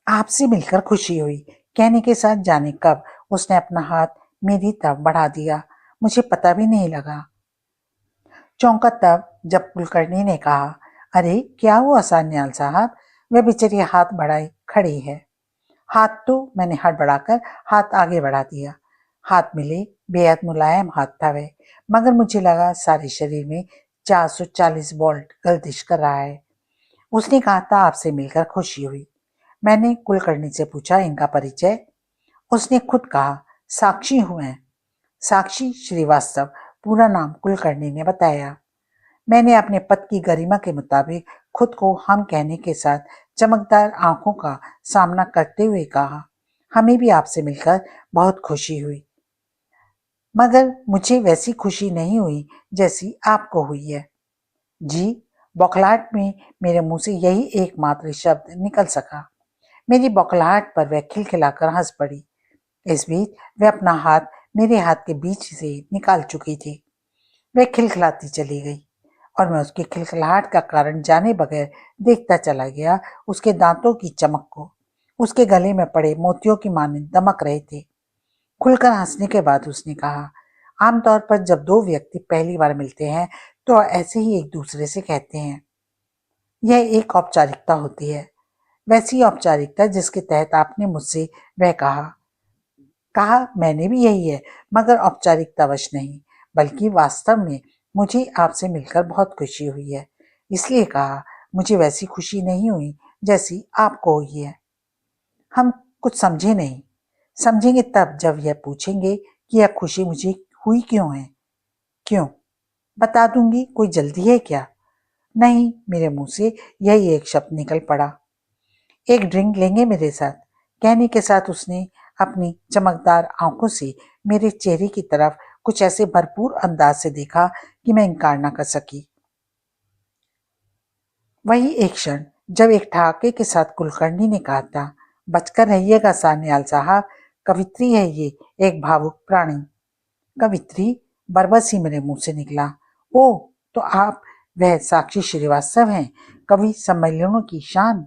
आपसे मिलकर खुशी हुई, कहने के साथ जाने कब उसने अपना हाथ मेरी तरफ बढ़ा दिया। मुझे पता भी नहीं लगा। चौंका तब जब कुलकर्णी ने कहा, अरे क्या हुआ सान्याल साहब? वह बेचारी हाथ बढ़ाए खड़ी है। हाथ तो मैंने हड़बड़ाकर हाथ आगे बढ़ा दिया। हाथ मिले, बेहद मुलायम हाथ था वह, मगर मुझे लगा सारे शरीर में 440 वोल्ट गर्दिश कर रहा है। उसने कहा था, आपसे मिलकर खुशी हुई। मैंने कुलकर्णी से पूछा, इनका परिचय? उसने खुद कहा, साक्षी हुए। साक्षी श्रीवास्तव पूरा नाम कुलकर्णी ने बताया। मैंने अपने पद की गरिमा के मुताबिक खुद को हम कहने के साथ चमकदार आंखों का सामना करते हुए कहा, हमें भी आपसे मिलकर बहुत खुशी हुई, मगर मुझे वैसी खुशी नहीं हुई जैसी आपको हुई है। जी, बौखलाहट में मेरे मुंह से यही एकमात्र शब्द निकल सका। मेरी बौखलाहट पर वह खिलखिलाकर हंस पड़ी। इस बीच वह अपना हाथ मेरे हाथ के बीच से निकाल चुकी थी। वह खिलखिलाती चली गई और मैं उसकी खिलखिलाहट का कारण जाने बगैर देखता चला गया। उसके दांतों की चमक को उसके गले में पड़े मोतियों की मानिंद दमक रहे थे। खुलकर हंसने के बाद उसने कहा, आमतौर पर जब दो व्यक्ति पहली बार मिलते हैं तो ऐसे ही एक दूसरे से कहते हैं। यह एक औपचारिकता होती है, वैसी औपचारिकता जिसके तहत आपने मुझसे वह कहा मैंने भी यही है, मगर औपचारिकतावश नहीं, बल्कि वास्तव में मुझे आपसे मिलकर बहुत खुशी हुई है। इसलिए कहा, मुझे वैसी खुशी नहीं हुई जैसी आपको हुई है। हम कुछ समझे नहीं। समझेंगे तब जब यह पूछेंगे कि यह खुशी मुझे हुई क्यों है। क्यों? बता दूंगी, कोई जल्दी है क्या? नहीं, मेरे मुंह से यही एक शब्द निकल पड़ा। एक ड्रिंक लेंगे मेरे साथ? कहने के साथ उसने अपनी चमकदार आंखों से मेरे चेहरे की तरफ कुछ ऐसे भरपूर अंदाज से देखा कि मैं इनकार न कर सकी। वही एक क्षण जब एक ठहाके के साथ कुलकर्णी ने कहा था, बचकर रहिएगा सान्याल साहब, कवित्री है ये, एक भावुक प्राणी। कवित्री? बरबस ही मेरे मुंह से निकला। ओह, तो आप वह साक्षी श्रीवास्तव हैं, कवि सम्मेलनों की शान।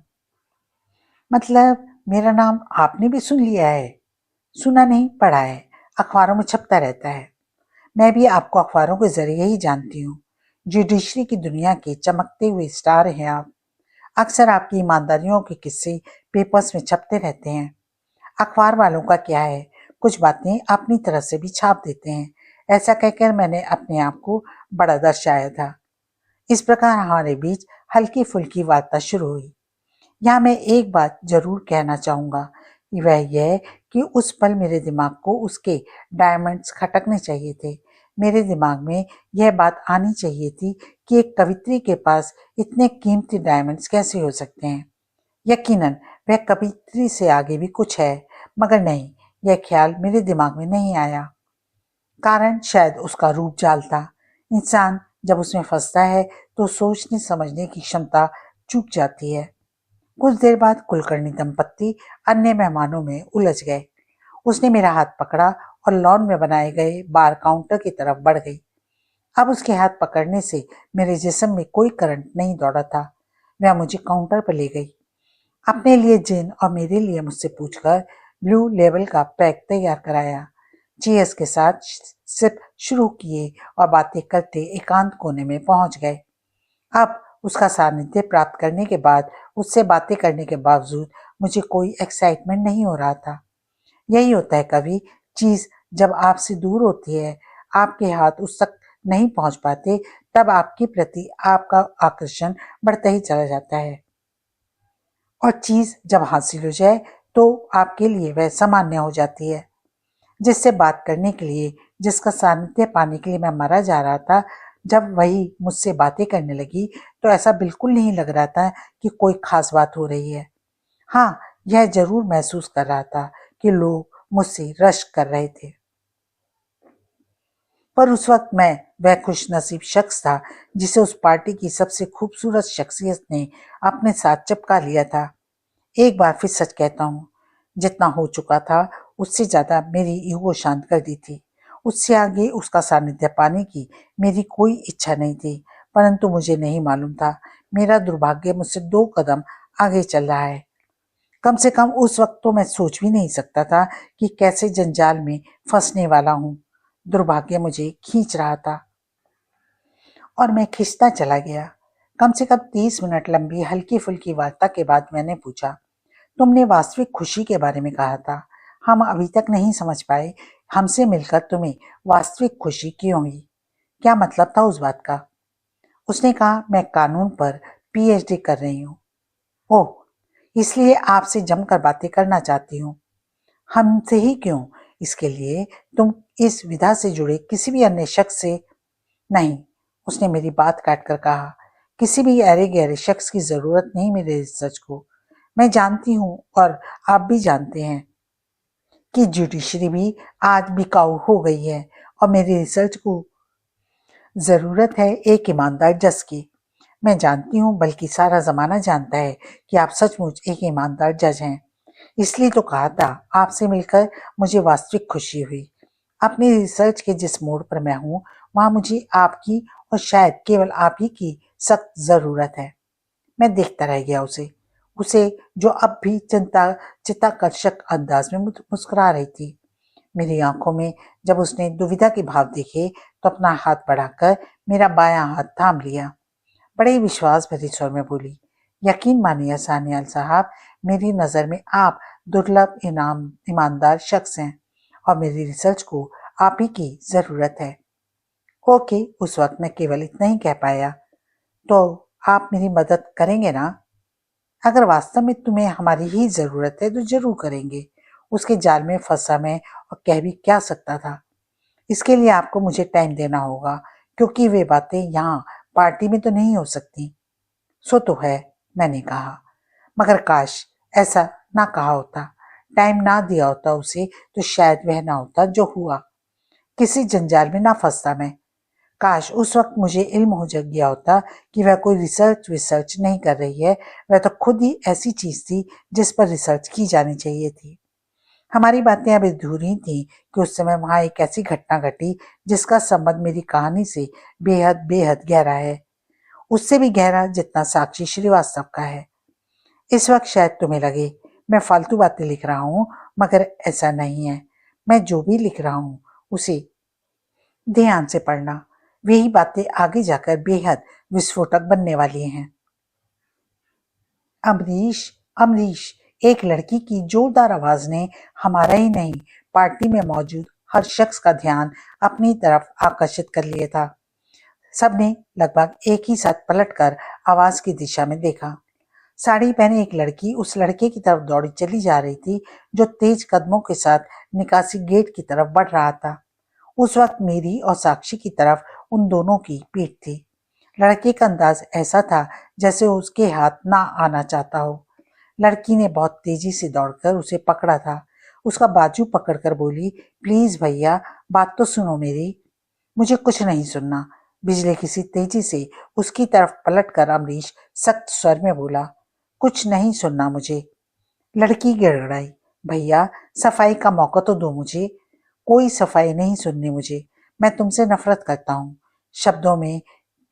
मतलब मेरा नाम आपने भी सुन लिया है? सुना नहीं, पढ़ा है, अखबारों में छपता रहता है। मैं भी आपको अखबारों के जरिए ही जानती हूँ। जुडिशरी की दुनिया के चमकते हुए स्टार हैं आप। अक्सर आपकी ईमानदारियों के किस्से पेपर्स में छपते रहते हैं। अखबार वालों का क्या है, कुछ बातें अपनी तरफ से भी छाप देते हैं। ऐसा कहकर मैंने अपने आप को बड़ा दर्शाया था। इस प्रकार हमारे बीच हल्की फुल्की वार्ता शुरू हुई। यहाँ मैं एक बात जरूर कहना चाहूंगा, वह यह कि उस पल मेरे दिमाग को उसके डायमंड्स खटकने चाहिए थे। मेरे दिमाग में यह बात आनी चाहिए थी कि एक कवित्री के पास इतने कीमती डायमंड्स कैसे हो सकते हैं। यकीनन वह कवित्री से आगे भी कुछ है, मगर नहीं, यह ख्याल मेरे दिमाग में नहीं आया। कारण शायद उसका रूप जाल था। इंसान जब उसमें फंसता है तो सोचने समझने की क्षमता चूक जाती है। कुछ देर बाद कुलकर्णी दंपत्ति अन्य मेहमानों में उलझ गए। उसने मेरा हाथ पकड़ा और लॉन में बनाए गए बार काउंटर की तरफ बढ़ गई। अब उसके हाथ पकड़ने से मेरे जिस्म में कोई करंट नहीं दौड़ा था। वह मुझे काउंटर पर ले गई। अपने लिए जिन और मेरे लिए मुझसे पूछकर ब्लू लेबल का पैक तैयार कराया। चीयर्स के साथ सिप शुरू किए और बातें करते एकांत कोने में पहुंच गए। अब उसका सानिध्य प्राप्त करने के बाद, उससे बातें करने के बावजूद मुझे कोई एक्साइटमेंट नहीं हो रहा था। यही होता है कभी, चीज जब आपसे दूर होती है, आपके हाथ उस तक नहीं पहुंच पाते, तब आपके प्रति आपका आकर्षण बढ़ता ही चला जाता है, और चीज जब हासिल हो जाए तो आपके लिए वह सामान्य हो जाती है। जिससे बात करने के लिए, जिसका सानिध्य पाने के लिए मैं मरा जा रहा था, जब वही मुझसे बातें करने लगी तो ऐसा बिल्कुल नहीं लग रहा था कि कोई खास बात हो रही है। हाँ, यह जरूर महसूस कर रहा था कि लोग मुझसे रश्क कर रहे थे। पर उस वक्त मैं वह खुशनसीब शख्स था जिसे उस पार्टी की सबसे खूबसूरत शख्सियत ने अपने साथ चिपका लिया था। एक बार फिर सच कहता हूँ, जितना हो चुका था उससे ज्यादा मेरी ईगो शांत कर दी थी। उससे आगे उसका सानिध्य पाने की मेरी कोई इच्छा नहीं थी, परंतु मुझे नहीं मालूम था मेरा दुर्भाग्य मुझसे 2 कदम आगे चल रहा है। कम से कम उस वक्त तो मैं सोच भी नहीं सकता था कि कैसे जंजाल में फंसने वाला हूँ। दुर्भाग्य मुझे खींच रहा था और मैं खिंचता चला गया। कम से कम 30 मिनट लंबी हल्की फुल्की वार्ता के बाद मैंने पूछा, तुमने वास्तविक खुशी के बारे में कहा था। हम अभी तक नहीं समझ पाए हमसे मिलकर तुम्हें वास्तविक खुशी क्यों हुई। क्या मतलब था उस बात का? उसने कहा, मैं कानून पर पीएचडी कर रही हूँ। ओह, इसलिए आपसे जमकर बातें करना चाहती हूँ। हमसे ही क्यों, इसके लिए तुम इस विधा से जुड़े किसी भी अन्य शख्स से नहीं। उसने मेरी बात काट कर कहा, किसी भी अरे गहरे शख्स की जरूरत नहीं मेरे रिसर्च को। मैं जानती हूँ और आप भी जानते हैं कि जुडिशरी भी आज बिकाऊ हो गई है और मेरी रिसर्च को जरूरत है एक ईमानदार जज की। मैं जानती हूँ, बल्कि सारा जमाना जानता है कि आप सचमुच एक ईमानदार जज हैं। इसलिए तो कहा था, आपसे मिलकर मुझे वास्तविक खुशी हुई। अपनी रिसर्च के जिस मोड़ पर मैं हूँ, वहां मुझे आपकी और शायद केवल आप ही की सख्त जरूरत है। मैं देखता रह गया उसे उसे जो अब भी चित्ताकर्षक अंदाज में मुस्कुरा रही थी। मेरी आंखों में जब उसने दुविधा के भाव देखे तो अपना हाथ बढ़ाकर मेरा बायां हाथ थाम लिया। बड़े विश्वास भरे स्वर में बोली, यकीन मानिए सान्याल साहब, मेरी नजर में आप दुर्लभ ईमानदार शख्स हैं और मेरी रिसर्च को आप ही की जरूरत है। ओके, उस वक्त मैं केवल इतना ही कह पाया, तो आप मेरी मदद करेंगे ना? अगर वास्तव में तुम्हें हमारी ही जरूरत है तो जरूर करेंगे। उसके जाल में फंसा मैं और कह भी क्या सकता था। इसके लिए आपको मुझे टाइम देना होगा, क्योंकि वे बातें यहाँ पार्टी में तो नहीं हो सकती। सो तो है, मैंने कहा, मगर काश ऐसा ना कहा होता, टाइम ना दिया होता उसे, तो शायद वह ना होता जो हुआ। किसी जंजाल में ना फंसता मैं। काश उस वक्त मुझे इल्म हो गया होता कि वह कोई रिसर्च नहीं कर रही है, वह तो खुद ही ऐसी चीज थी जिस पर रिसर्च की जानी चाहिए थी। हमारी बातें अब अधूरी थी कि उस समय वहां एक ऐसी घटना घटी जिसका संबंध मेरी कहानी से बेहद बेहद गहरा है, उससे भी गहरा जितना साक्षी श्रीवास्तव का है। इस वक्त शायद तुम्हें लगे मैं फालतू बातें लिख रहा हूँ, मगर ऐसा नहीं है। मैं जो भी लिख रहा हूँ उसे ध्यान से पढ़ना, वही बातें आगे जाकर बेहद विस्फोटक बनने वाली हैं। अमरीश, अमरीश, एक लड़की की जोरदार आवाज ने हमारा ही नहीं, पार्टी में मौजूद हर शख्स का ध्यान अपनी तरफ आकर्षित कर लिया था। सबने लगभग एक ही साथ पलटकर आवाज की दिशा में देखा। साड़ी पहने एक लड़की उस लड़के की तरफ दौड़ी चली जा रही थी जो तेज कदमों के साथ निकासी गेट की तरफ बढ़ रहा था। उस वक्त मेरी और साक्षी की तरफ उन दोनों की पीठ थी। लड़के का अंदाज ऐसा था जैसे उसके हाथ ना आना चाहता हो। लड़की ने बहुत तेजी से दौड़कर उसे पकड़ा था। उसका बाजू पकड़कर बोली, प्लीज भैया, बात तो सुनो मेरी। मुझे कुछ नहीं सुनना, बिजली किसी तेजी से उसकी तरफ पलटकर अमरीश सख्त स्वर में बोला, कुछ नहीं सुनना मुझे। लड़की गिड़गिड़ाई, भैया सफाई का मौका तो दो मुझे। कोई सफाई नहीं सुननी मुझे, मैं तुमसे नफरत करता हूँ। शब्दों में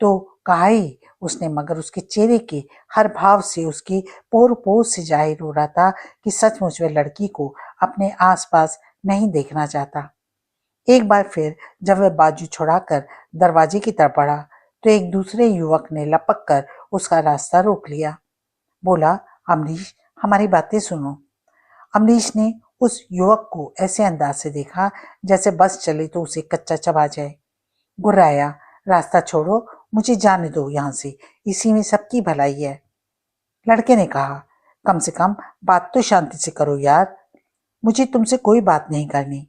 तो कहा ही उसने, मगर उसके चेहरे के हर भाव से, उसकी पोर पोर से जाहिर हो रहा था कि सचमुच वह लड़की को अपने आसपास नहीं देखना चाहता। एक बार फिर जब वह बाजू छुड़ाकर दरवाजे की तरफ बढ़ा तो एक दूसरे युवक ने लपक कर उसका रास्ता रोक लिया। बोला, अमरीश हमारी बातें सुनो। अमरीश ने उस युवक को ऐसे अंदाज से देखा जैसे बस चले तो उसे कच्चा चबा जाए। गुर्राया, रास्ता छोड़ो, मुझे जाने दो यहाँ से, इसी में सबकी भलाई है। लड़के ने कहा, कम से कम बात तो शांति से करो यार। मुझे तुमसे कोई बात नहीं करनी।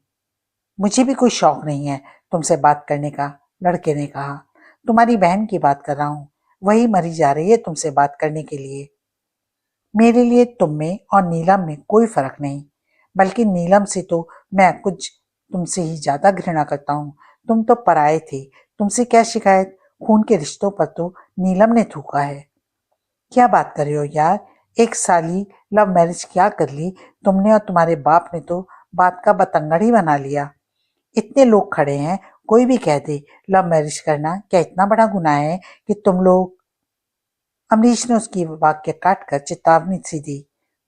मुझे भी कोई शौक नहीं है तुमसे बात करने का, लड़के ने कहा। तुम्हारी बहन की बात कर रहा हूँ, वही मरी जा रही है तुमसे बात करने के लिए। मेरे लिए तुम में और नीलम में कोई फर्क नहीं, बल्कि नीलम से तो मैं कुछ तुमसे ही ज्यादा घृणा करता हूँ। तुम तो पराये थे, तुमसे क्या शिकायत। खून के रिश्तों पर तो नीलम ने थूका है। क्या बात कर रहे हो यार, एक साली लव मैरिज क्या कर ली तुमने, और तुम्हारे बाप ने तो बात का बतंगड़ ही बना लिया। इतने लोग खड़े हैं, कोई भी कह दे लव मैरिज करना क्या इतना बड़ा गुनाह है कि तुम लोग। अमरीश ने उसकी वाक्य काट कर चेतावनी सी दी,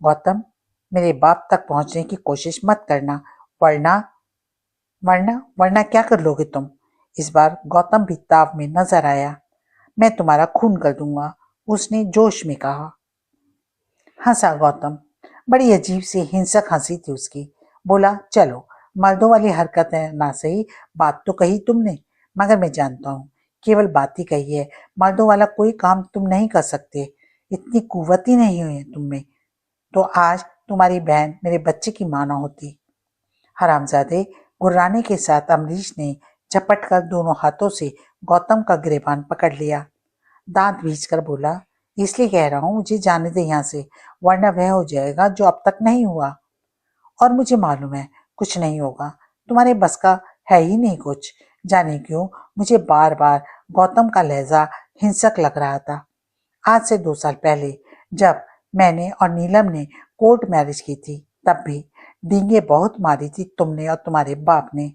गौतम मेरे बाप तक पहुंचने की कोशिश मत करना, वरना वरना वरना क्या कर लोगे तुम। इस बार गौतम भी ताव में नजर आया। मैं तुम्हारा खून कर दूंगा, उसने जोश में कहा। हंसा गौतम, बड़ी अजीब सी हिंसक हंसी थी उसकी। बोला, चलो मर्दों वाली हरकतें ना सही, बात तो कही तुमने, मगर मैं जानता हूँ केवल बात ही कही है। मर्दों वाला कोई काम तुम नहीं कर सकते, इतनी कुव्वत ही नहीं हुई है तुम में। तो आज तुम्हारी बहन मेरे बच्चे की माँ ना होती। हरामजादे, गुर्राने के साथ अमरीश ने झपट कर दोनों हाथों से गौतम का गिरेबान पकड़ लिया। दांत भींच कर बोला, इसलिए कह रहा हूँ मुझे जाने दे यहाँ से, वरना वह हो जाएगा जो अब तक नहीं हुआ। और मुझे मालूम है कुछ नहीं होगा, तुम्हारे बस का है ही नहीं कुछ। जाने क्यों मुझे बार बार गौतम का लहजा हिंसक लग रहा था। आज से 2 साल पहले जब मैंने और नीलम ने कोर्ट मैरिज की थी, तब भी डींगे बहुत मारी थी तुमने और तुम्हारे बाप ने।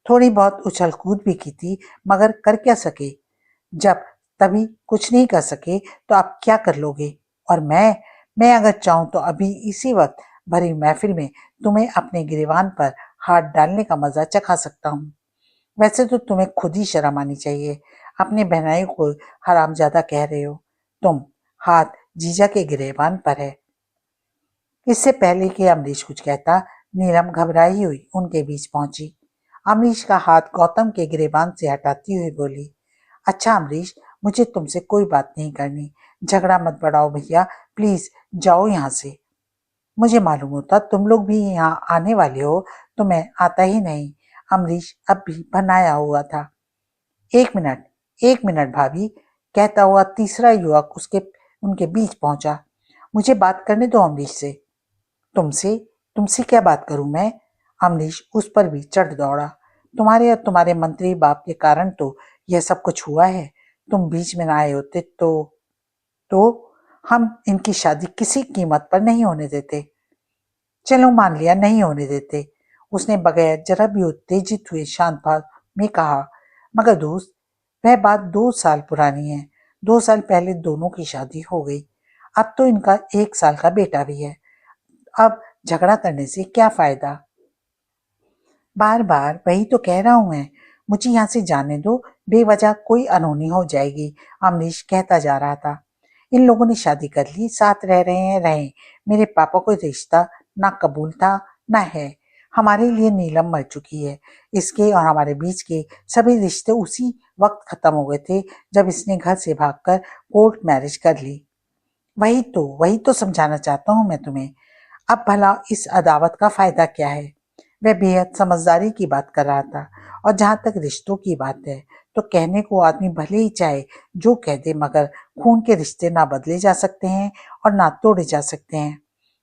थोड़ी बहुत उछल कूद भी की थी, मगर कर क्या सके। जब तभी कुछ नहीं कर सके तो आप क्या कर लोगे। और मैं अगर चाहूं तो अभी इसी वक्त भरी महफिल में तुम्हें अपने गिरेबान पर हाथ डालने का मजा चखा सकता हूँ। वैसे तो तुम्हें खुद ही शर्म आनी चाहिए, अपने बहनाई को हरामजादा कह रहे हो तुम। हाथ जीजा के गिरेबान पर है। इससे पहले कि अमरीश कुछ कहता, नीलम घबराई हुई उनके बीच पहुंची। अमरीश का हाथ गौतम के गिरेबान से हटाती हुई बोली, अच्छा अमरीश, मुझे तुमसे कोई बात नहीं करनी। झगड़ा मत बढ़ाओ भैया, प्लीज जाओ यहाँ से। मुझे मालूम होता तुम लोग भी यहाँ आने वाले हो तो मैं आता ही नहीं। अमरीश अब भी बनाया हुआ था। एक मिनट भाभी, कहता हुआ तीसरा युवक उसके उनके बीच पहुंचा। मुझे बात करने दो अमरीश से। तुमसे तुमसे क्या बात करूं मैं। अमरीश उस पर भी चढ़ दौड़ा। तुम्हारे और तुम्हारे मंत्री बाप के कारण तो यह सब कुछ हुआ है। तुम बीच में ना आए होते तो हम इनकी शादी किसी कीमत पर नहीं होने देते। चलो मान लिया नहीं होने देते, उसने बगैर जरा भी उत्तेजित हुए शांत भाव में कहा। मगर दोस्त, वह बात 2 साल पुरानी है। 2 साल पहले दोनों की शादी हो गई। अब तो इनका 1 साल का बेटा भी है। अब झगड़ा करने से क्या फायदा। बार बार वही तो कह रहा हूं मैं, मुझे यहाँ से जाने दो, बेवजह कोई अनहोनी हो जाएगी। अमरीश कहता जा रहा था। इन लोगों ने शादी कर ली, साथ रह रहे हैं, रहे। मेरे पापा को रिश्ता ना कबूल था ना है। हमारे लिए नीलम मर चुकी है। इसके और हमारे बीच के सभी रिश्ते उसी वक्त खत्म हो गए थे जब इसने घर से भागकर कोर्ट मैरिज कर ली। वही तो समझाना चाहता हूँ मैं तुम्हें। अब भला इस अदावत का फायदा क्या है। वह बेहद समझदारी की बात कर रहा था। और जहां तक रिश्तों की बात है तो कहने को आदमी भले ही चाहे जो कह दे, मगर खून के रिश्ते ना बदले जा सकते हैं और ना तोड़े जा सकते हैं।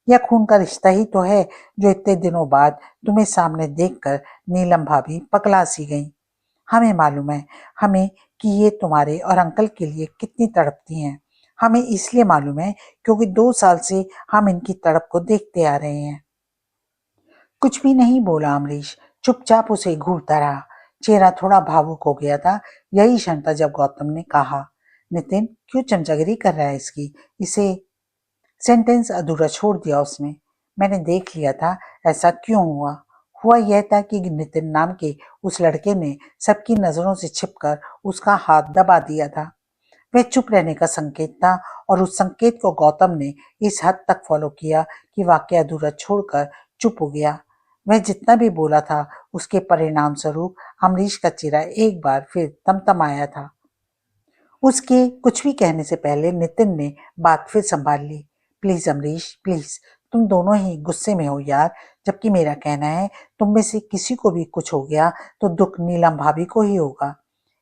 यह खून का रिश्ता ही तो है जो इतने दिनों बाद तुम्हें सामने देखकर नीलम भाभी पगला सी गई। हमें मालूम है हमें कि ये तुम्हारे और अंकल के लिए कितनी तड़पती हैं। हमें इसलिए मालूम है क्योंकि 2 साल से हम इनकी तड़प को देखते आ रहे हैं। कुछ भी नहीं बोला अमरीश, चुपचाप उसे घूरता रहा। चेहरा थोड़ा भावुक हो गया था। यही क्षण था जब गौतम ने कहा, नितिन क्यों चमचगिरी कर रहा है इसकी, इसे। सेंटेंस अधूरा छोड़ दिया उसने। मैंने देख लिया था ऐसा क्यों हुआ। हुआ यह था कि नितिन नाम के उस लड़के ने सबकी नजरों से छिपकर उसका हाथ दबा दिया था। वह चुप रहने का संकेत था और उस संकेत को गौतम ने इस हद तक फॉलो किया कि वाक्य अधूरा छोड़कर चुप हो गया। वह जितना भी बोला था उसके परिणाम स्वरूप अमरीश का चेहरा एक बार फिर तमतमाया था। उसके कुछ भी कहने से पहले नितिन ने बात फिर संभाल ली। प्लीज अमरीश प्लीज, तुम दोनों ही गुस्से में हो यार। जबकि मेरा कहना है तुम में से किसी को भी कुछ हो गया तो दुख नीलम भाभी को ही होगा।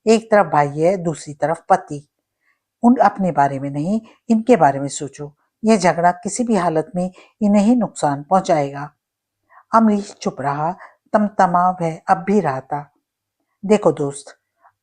एक तरफ भाई है, दूसरी तरफ पति। उन अपने बारे में नहीं, इनके बारे में सोचो। यह झगड़ा किसी भी हालत में इन्हें ही नुकसान पहुंचाएगा। अमरीश चुप रहा। तमतमा वह अब भी रहा था। देखो दोस्त,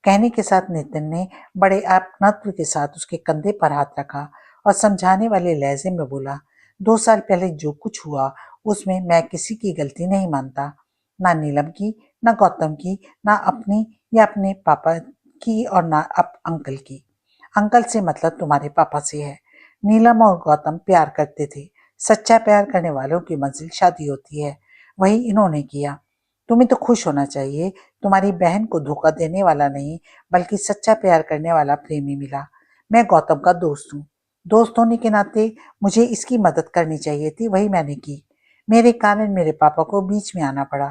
कहने के साथ नितिन ने बड़े अपनत्व के साथ उसके कंधे पर हाथ रखा और समझाने वाले लहजे में बोला, 2 साल पहले जो कुछ हुआ उसमें मैं किसी की गलती नहीं मानता। ना नीलम की, ना गौतम की, ना अपनी या अपने पापा की और ना अंकल की। अंकल से मतलब तुम्हारे पापा से है। नीलम और गौतम प्यार करते थे। सच्चा प्यार करने वालों की मंजिल शादी होती है। वही इन्होंने किया। तुम्हें तो खुश होना चाहिए। तुम्हारी बहन को धोखा देने वाला नहीं बल्कि सच्चा प्यार करने वाला प्रेमी मिला। मैं गौतम का दोस्त हूँ। दोस्त होने के नाते मुझे इसकी मदद करनी चाहिए थी, वही मैंने की। मेरे कारण मेरे पापा को बीच में आना पड़ा।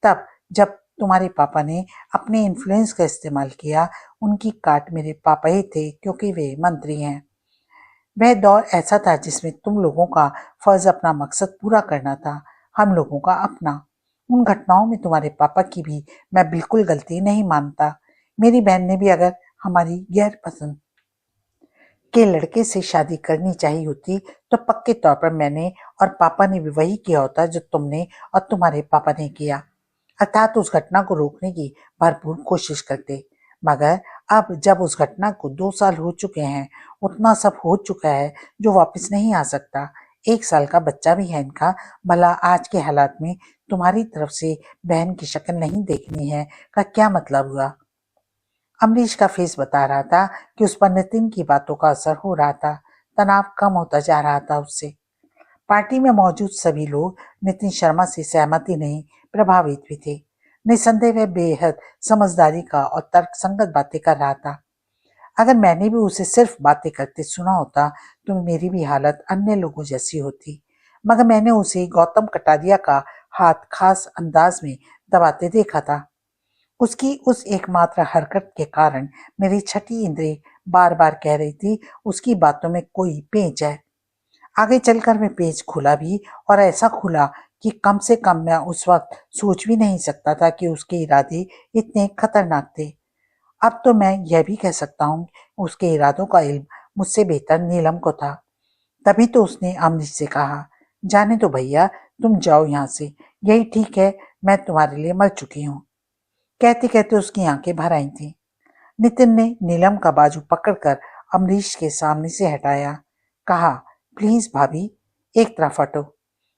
तब जब तुम्हारे पापा ने अपने इन्फ्लुएंस का इस्तेमाल किया, उनकी काट मेरे पापा ही थे क्योंकि वे मंत्री हैं। वह दौर ऐसा था जिसमें तुम लोगों का फर्ज अपना मकसद पूरा करना था, हम लोगों का अपना। उन घटनाओं में तुम्हारे पापा की भी मैं बिल्कुल गलती नहीं मानता। मेरी बहन ने भी अगर हमारी गैर पसंद के लड़के से शादी करनी चाहिए होती तो पक्के तौर पर मैंने और पापा ने भी वही किया होता जो तुमने और तुम्हारे पापा ने किया, अर्थात उस घटना को रोकने की भरपूर कोशिश करते। मगर अब जब उस घटना को 2 साल हो चुके हैं, उतना सब हो चुका है जो वापस नहीं आ सकता। 1 साल का बच्चा भी है इनका। भला आज के हालात में तुम्हारी तरफ से बहन की शक्ल नहीं देखनी है का क्या मतलब हुआ। अमरीश का फेस बता रहा था कि उस पर नितिन की बातों का असर हो रहा था। तनाव कम होता जा रहा था उससे। पार्टी में मौजूद सभी लोग नितिन शर्मा से सहमत ही नहीं, प्रभावित भी थे। निसंदेह वह बेहद समझदारी का और तर्कसंगत बातें कर रहा था। अगर मैंने भी उसे सिर्फ बातें करते सुना होता तो मेरी भी हालत अन्य लोगों जैसी होती। मगर मैंने उसे गौतम कटारिया का हाथ खास अंदाज में दबाते देखा था। उसकी उस एकमात्र हरकत के कारण मेरी छठी इंद्री बार बार कह रही थी उसकी बातों में कोई पेंच है। आगे चलकर मैं पेज खुला भी, और ऐसा खुला कि कम से कम मैं उस वक्त सोच भी नहीं सकता था कि उसके इरादे इतने खतरनाक थे। अब तो मैं यह भी कह सकता हूँ उसके इरादों का इल्म मुझसे बेहतर नीलम को था। तभी तो उसने अमरीश से कहा, जाने दो भैया, तुम जाओ यहाँ से, यही ठीक है, मैं तुम्हारे लिए मर चुकी हूँ। कहते कहते उसकी आंखें भर आई थी। नितिन ने नीलम का बाजू पकड़कर अमरीश के सामने से हटाया। कहा, प्लीज भाभी, एक तरफ हटो।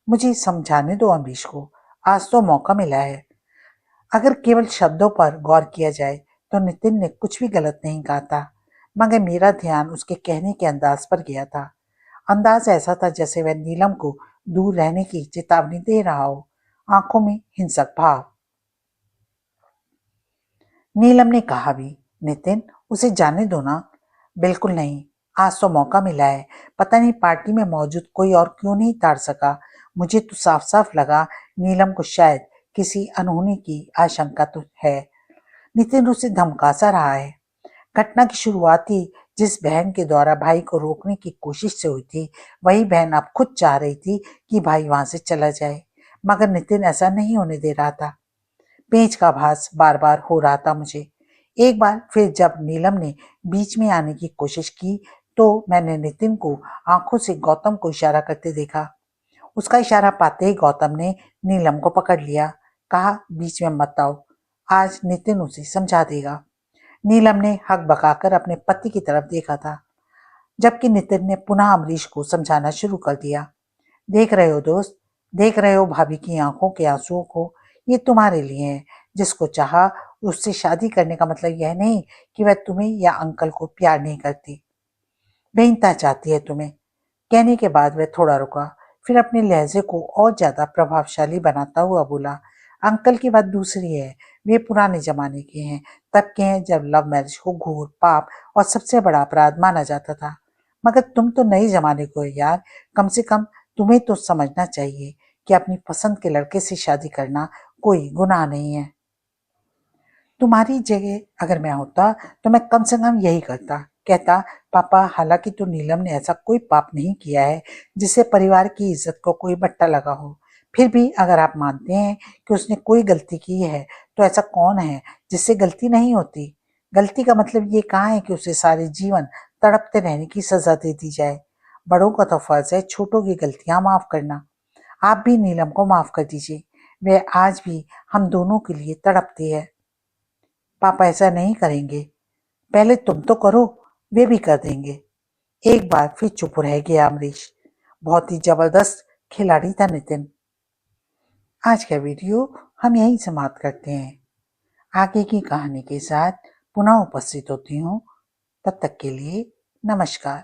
मुझे समझाने दो अमरीश को। आज तो मौका मिला है। अगर केवल शब्दों पर गौर किया जाए तो नितिन ने कुछ भी गलत नहीं कहा था, मगर मेरा ध्यान उसके कहने के अंदाज पर गया था। अंदाज ऐसा था जैसे वह नीलम को दूर रहने की चेतावनी दे रहा हो, आंखों में हिंसक भाव। नीलम ने कहा भी, नितिन उसे जाने दो ना। बिल्कुल नहीं, आज तो मौका मिला है। पता नहीं पार्टी में मौजूद कोई और क्यों नहीं ताड़ सका। मुझे तो साफ साफ लगा नीलम को शायद किसी अनहोनी की आशंका तो है। नितिन उसे धमका सा रहा है। घटना की शुरुआत ही जिस बहन के द्वारा भाई को रोकने की कोशिश से हुई थी, वही बहन अब खुद चाह रही थी कि भाई वहां से चला जाए, मगर नितिन ऐसा नहीं होने दे रहा था। पेंच का आभास बार बार हो रहा था मुझे। एक बार फिर जब नीलम ने बीच में आने की कोशिश की तो मैंने नितिन को आंखों से गौतम को इशारा करते देखा। उसका इशारा पाते ही गौतम ने नीलम को पकड़ लिया। कहा, बीच में मत आओ। आज नितिन उसे समझा देगा। नीलम ने हक बकाकर अपने पति की तरफ देखा था, जबकि नितिन ने पुनः अमरीश को समझाना शुरू कर दिया। देख रहे हो दोस्त, देख रहे हो भाभी की आंखों के आंसुओं को, ये तुम्हारे लिए है। जिसको चाहा उससे शादी करने का मतलब यह नहीं कि वह तुम्हें या अंकल को प्यार नहीं करती, बेइंतहा चाहती है तुम्हें। कहने के बाद वह थोड़ा रुका, फिर अपने लहजे को और ज्यादा प्रभावशाली बनाता हुआ बोला, अंकल की बात दूसरी है। वे पुराने जमाने के हैं, तब के हैं जब लव मैरिज को घोर पाप और सबसे बड़ा अपराध माना जाता था। मगर तुम तो नए जमाने को हो यार। कम से कम तुम्हें तो समझना चाहिए कि अपनी पसंद के लड़के से शादी करना कोई गुनाह नहीं है। तुम्हारी जगह अगर मैं होता तो मैं कम से कम यही करता, कहता, पापा हालांकि तो नीलम ने ऐसा कोई पाप नहीं किया है जिससे परिवार की इज्जत को कोई बट्टा लगा हो। फिर भी अगर आप मानते हैं कि उसने कोई गलती की है तो ऐसा कौन है जिससे गलती नहीं होती। गलती का मतलब ये कहाँ है कि उसे सारे जीवन तड़पते रहने की सजा दे दी जाए। बड़ों का तो फर्ज है छोटों की गलतियां माफ करना। आप भी नीलम को माफ कर दीजिए, वह आज भी हम दोनों के लिए तड़पती है। पापा ऐसा नहीं करेंगे, पहले तुम तो करो, वे भी कर देंगे। एक बार फिर चुप रह गया अमरीश। बहुत ही जबरदस्त खिलाड़ी था नितिन। आज का वीडियो हम यहीं समाप्त करते हैं। आगे की कहानी के साथ पुनः उपस्थित होती हूँ। तब तक के लिए नमस्कार।